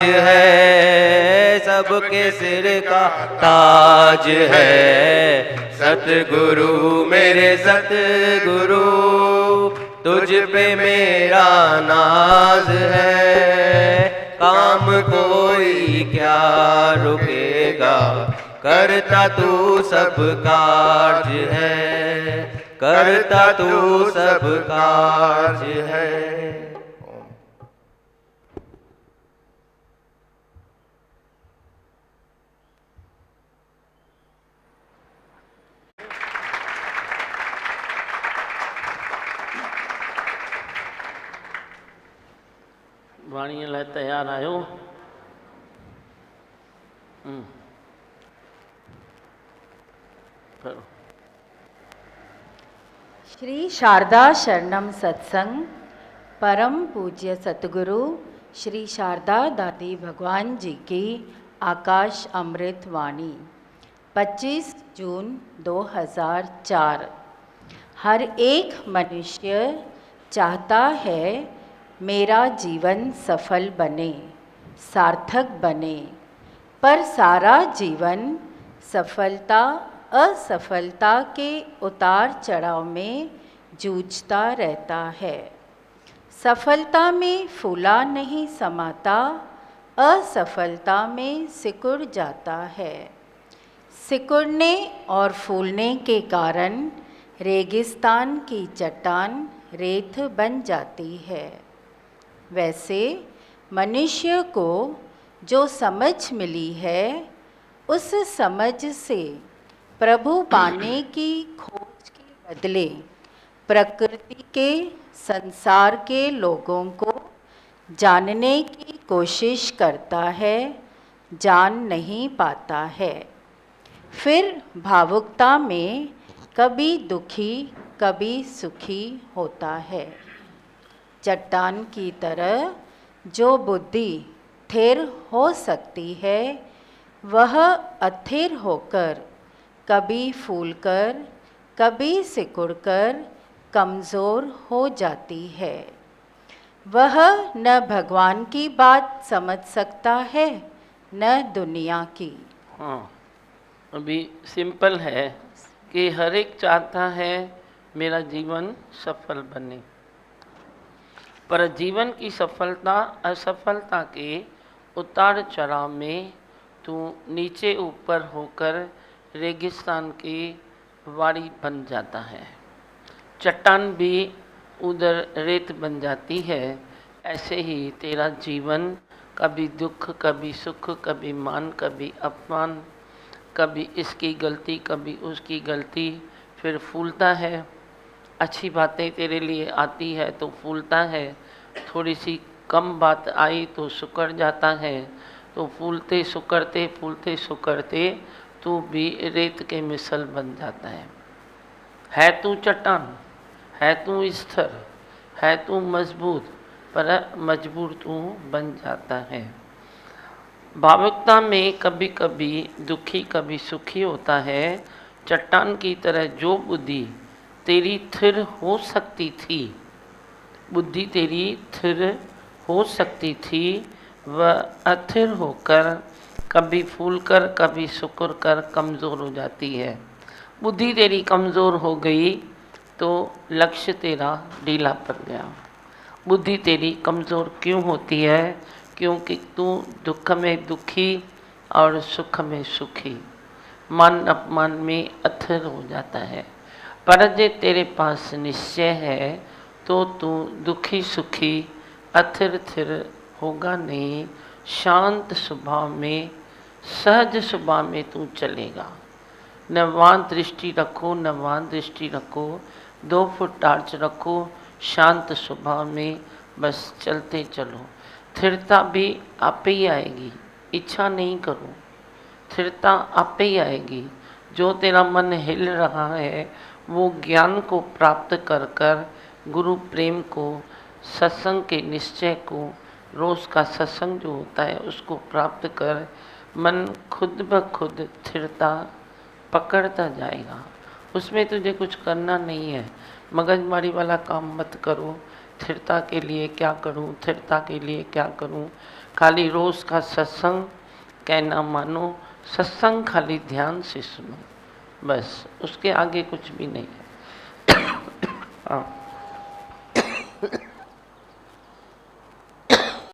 है सबके सिर का ताज है। सतगुरु मेरे सतगुरु तुझ पे मेरा नाज है। काम कोई क्या रुकेगा करता तू सब कार्ज है। करता तू सब कार्ज है। वाणी लाइ तैयार आयो। श्री शारदा शरणम सत्संग परम पूज्य सतगुरु श्री शारदा दादी भगवान जी की आकाश अमृत वाणी 25 जून 2004। हर एक मनुष्य चाहता है मेरा जीवन सफल बने, सार्थक बने, पर सारा जीवन सफलता असफलता के उतार चढ़ाव में जूझता रहता है। सफलता में फूला नहीं समाता, असफलता में सिकुड़ जाता है। सिकुड़ने और फूलने के कारण रेगिस्तान की चट्टान रेत बन जाती है। वैसे मनुष्य को जो समझ मिली है, उस समझ से प्रभु पाने की खोज के बदले प्रकृति के संसार के लोगों को जानने की कोशिश करता है, जान नहीं पाता है। फिर भावुकता में कभी दुखी कभी सुखी होता है। चट्टान की तरह जो बुद्धि स्थिर हो सकती है, वह अथिर होकर कभी फूलकर कभी सिकुड़कर कमज़ोर हो जाती है। वह न भगवान की बात समझ सकता है न दुनिया की। हाँ, अभी सिंपल है कि हर एक चाहता है मेरा जीवन सफल बने, पर जीवन की सफलता असफलता के उतार चढ़ाव में तू नीचे ऊपर होकर रेगिस्तान की वाड़ी बन जाता है। चट्टान भी उधर रेत बन जाती है। ऐसे ही तेरा जीवन कभी दुख कभी सुख, कभी मान कभी अपमान, कभी इसकी गलती कभी उसकी गलती, फिर फूलता है। अच्छी बातें तेरे लिए आती है तो फूलता है, थोड़ी सी कम बात आई तो सुकड़ जाता है। तो फूलते सुकड़ते तू भी रेत के मिसल बन जाता है तू चट्टान, है तू स्थिर, है तू मजबूत, पर मजबूर तू बन जाता है। भावुकता में कभी कभी दुखी कभी सुखी होता है। चट्टान की तरह जो बुद्धि तेरी स्थिर हो सकती थी, बुद्धि तेरी स्थिर हो सकती थी, वह अस्थिर होकर कभी फूलकर कभी सिकुड़ कर कमज़ोर हो जाती है। बुद्धि तेरी कमज़ोर हो गई तो लक्ष्य तेरा ढीला पड़ गया। बुद्धि तेरी कमज़ोर क्यों होती है? क्योंकि तू दुख में दुखी और सुख में सुखी, मान अपमान में अस्थिर हो जाता है। पर जे तेरे पास निश्चय है तो तू दुखी सुखी अस्थिर स्थिर होगा नहीं। शांत स्वभाव में सहज स्वभाव में तू चलेगा। न वहाँ दृष्टि रखो न वहाँ दृष्टि रखो, 2 फुट टार्च रखो, शांत स्वभाव में बस चलते चलो। स्थिरता भी आपे ही आएगी, इच्छा नहीं करो, स्थिरता आपे ही आएगी। जो तेरा मन हिल रहा है वो ज्ञान को प्राप्त कर कर, गुरु प्रेम को, सत्संग के निश्चय को, रोज़ का सत्संग जो होता है उसको प्राप्त कर, मन खुद ब खुद स्थिरता पकड़ता जाएगा। उसमें तुझे कुछ करना नहीं है। मगजमारी वाला काम मत करो, स्थिरता के लिए क्या करूं, स्थिरता के लिए क्या करूं। खाली रोज़ का सत्संग कहना मानो, सत्संग खाली ध्यान से सुनो, बस उसके आगे कुछ भी नहीं है। हाँ।